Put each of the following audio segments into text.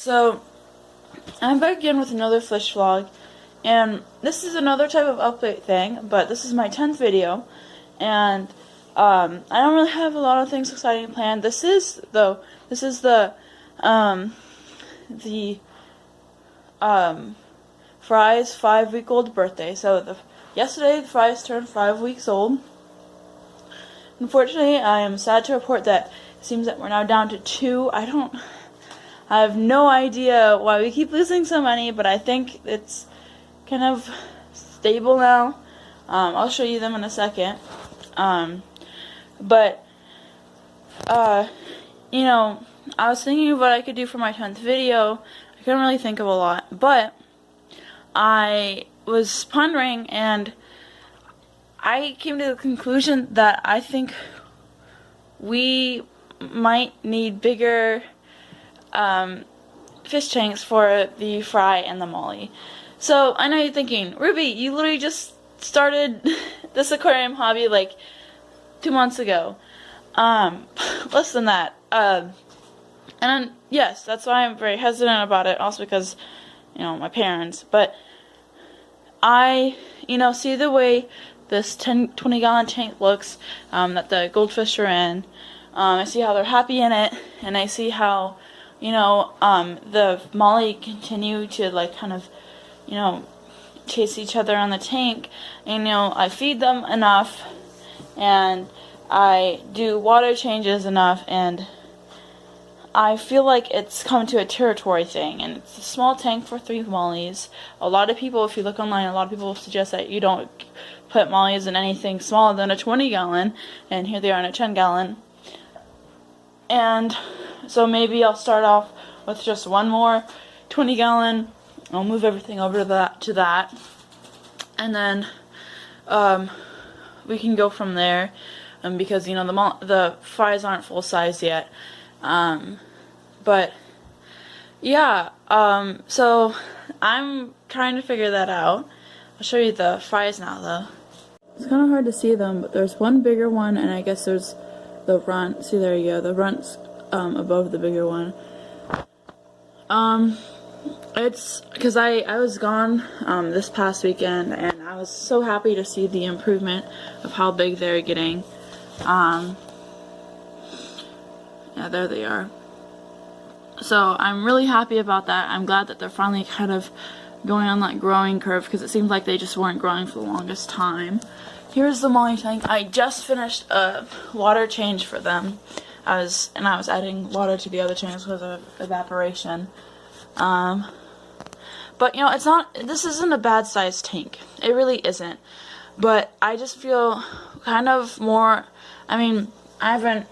So, I'm back again with another fish vlog, and this is another type of update thing, but this is my 10th video, and I don't really have a lot of things exciting planned. This is the Fry's 5-week-old birthday. So yesterday the Fry's turned 5 weeks old. Unfortunately, I am sad to report that it seems that we're now down to 2. I have no idea why we keep losing so many, but I think it's kind of stable now. I'll show you them in a second. You know, I was thinking of what I could do for my 10th video. I couldn't really think of a lot, but I was pondering and I came to the conclusion that I think we might need bigger fish tanks for the Fry and the Molly. So I know you're thinking, Ruby, you literally just started this aquarium hobby like 2 months ago. Less than that. And yes, that's why I'm very hesitant about it. Also because, you know, my parents. But I, see the way this 20 gallon tank looks that the goldfish are in. I see how they're happy in it, and I see how, the Molly continue to kind of, chase each other on the tank. And, I feed them enough, and I do water changes enough, and I feel like it's come to a territory thing, and it's a small tank for 3 Mollies. A lot of people, if you look online, a lot of people suggest that you don't put Mollies in anything smaller than a 20 gallon, and here they are in a 10 gallon. And so maybe I'll start off with just one more 20 gallon. I'll move everything over to that, and then we can go from there. Because the Fries aren't full size yet. But yeah, so I'm trying to figure that out. I'll show you the Fries now though. It's kind of hard to see them, but there's one bigger one, and I guess there's the runt. See, there you go. The runt's above the bigger one. It's because I was gone this past weekend, and I was so happy to see the improvement of how big they're getting. Yeah, there they are. So I'm really happy about that. I'm glad that they're finally kind of going on that growing curve, because it seems like they just weren't growing for the longest time. Here's the Molly tank. I just finished a water change for them. I was adding water to the other tanks because of evaporation. But this isn't a bad sized tank. It really isn't. But I just feel kind of more, I haven't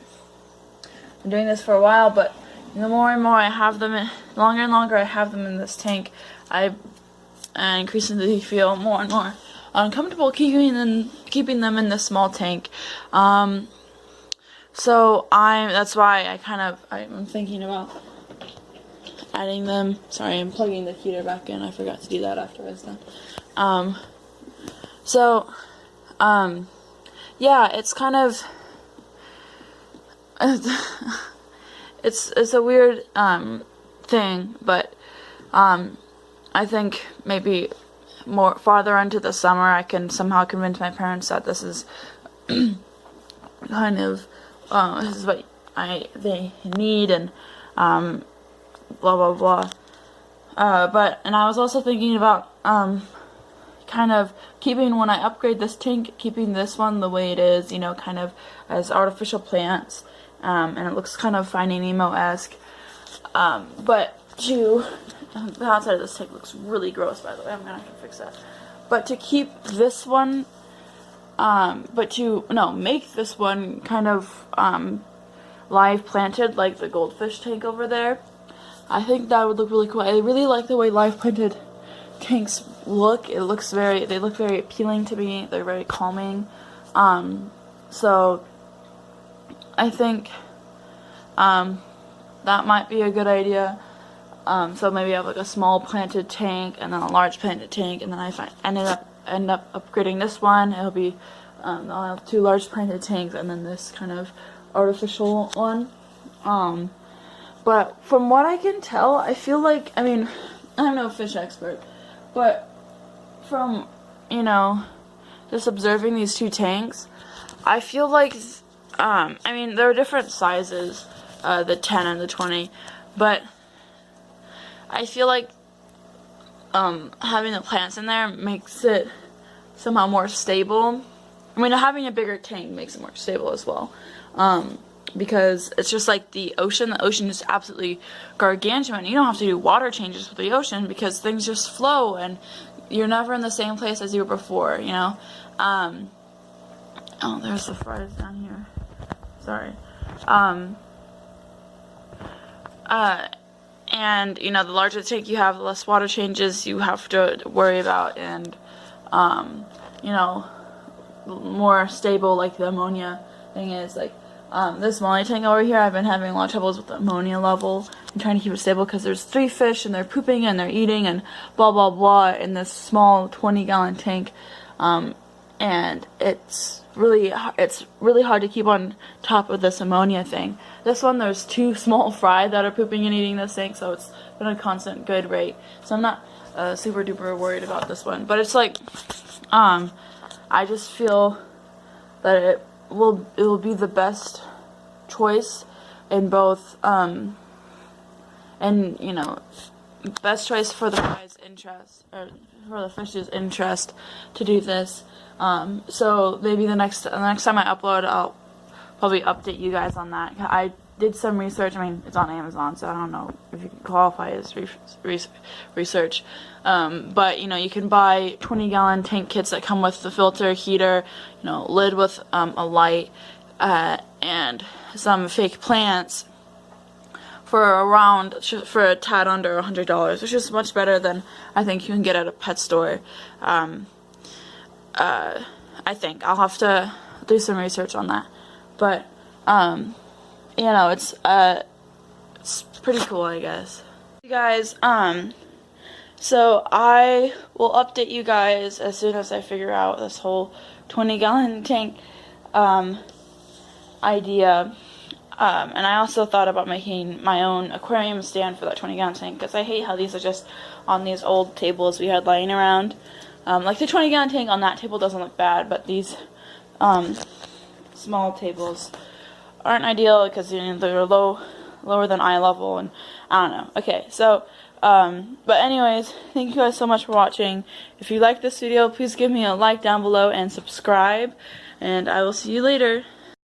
been doing this for a while, but the more and more I have them in, longer and longer I have them in this tank, I increasingly feel more and more uncomfortable keeping them in this small tank. So that's why I'm thinking about adding them. Sorry, I'm plugging the heater back in. I forgot to do that after I was done. Yeah, it's kind of it's a weird thing, but I think maybe more farther into the summer I can somehow convince my parents that this is kind of this is what they need, and blah blah blah. And I was also thinking about kind of keeping, when I upgrade this tank, keeping this one the way it is, kind of as artificial plants, and it looks kind of Finding Nemo-esque. But the outside of this tank looks really gross, by the way. I'm gonna have to fix that. But to keep this one, make this one kind of live planted like the goldfish tank over there. I think that would look really cool. I really like the way live planted tanks look. They look very appealing to me. They're very calming. So I think that might be a good idea. So maybe I have like a small planted tank and then a large planted tank, and then end up upgrading this one. It'll be I'll have 2 large planted tanks and then this kind of artificial one. But from what I can tell, I feel like, I mean, I'm no fish expert, but from, you know, just observing these two tanks, I feel like, I mean, there are different sizes, the 10 and the 20, but I feel like having the plants in there makes it somehow more stable. I mean, having a bigger tank makes it more stable as well, because it's just like the ocean. The ocean is absolutely gargantuan. You don't have to do water changes with the ocean because things just flow and you're never in the same place as you were before, you know. Oh, there's the fries down here. Sorry. And, you know, the larger the tank you have, the less water changes you have to worry about, and, you know, more stable, like the ammonia thing is. Like, this molly tank over here, I've been having a lot of troubles with the ammonia level. I'm trying to keep it stable because there's 3 fish, and they're pooping, and they're eating, and blah, blah, blah, in this small 20-gallon tank, and it's really hard to keep on top of this ammonia thing. This one, there's 2 small fry that are pooping and eating this tank, so it's been a constant good rate. So I'm not super duper worried about this one. But it's like, I just feel that it will be the best choice in both, and, you know, best choice for the fry's interest, or for the fish's interest to do this. So maybe the next time I upload, I'll probably update you guys on that. I did some research. I mean, it's on Amazon, so I don't know if you can qualify as research. But, you know, you can buy 20-gallon tank kits that come with the filter, heater, you know, lid with a light, and some fake plants for a tad under $100, which is much better than I think you can get at a pet store. I think I'll have to do some research on that, but you know, it's pretty cool, I guess. You guys, so I will update you guys as soon as I figure out this whole 20-gallon tank idea. And I also thought about making my own aquarium stand for that 20-gallon tank, because I hate how these are just on these old tables we had lying around. Like the 20-gallon tank on that table doesn't look bad, but these small tables aren't ideal because, you know, they're lower than eye level, and I don't know. Okay, so but anyways, thank you guys so much for watching. If you like this video, please give me a like down below and subscribe, and I will see you later.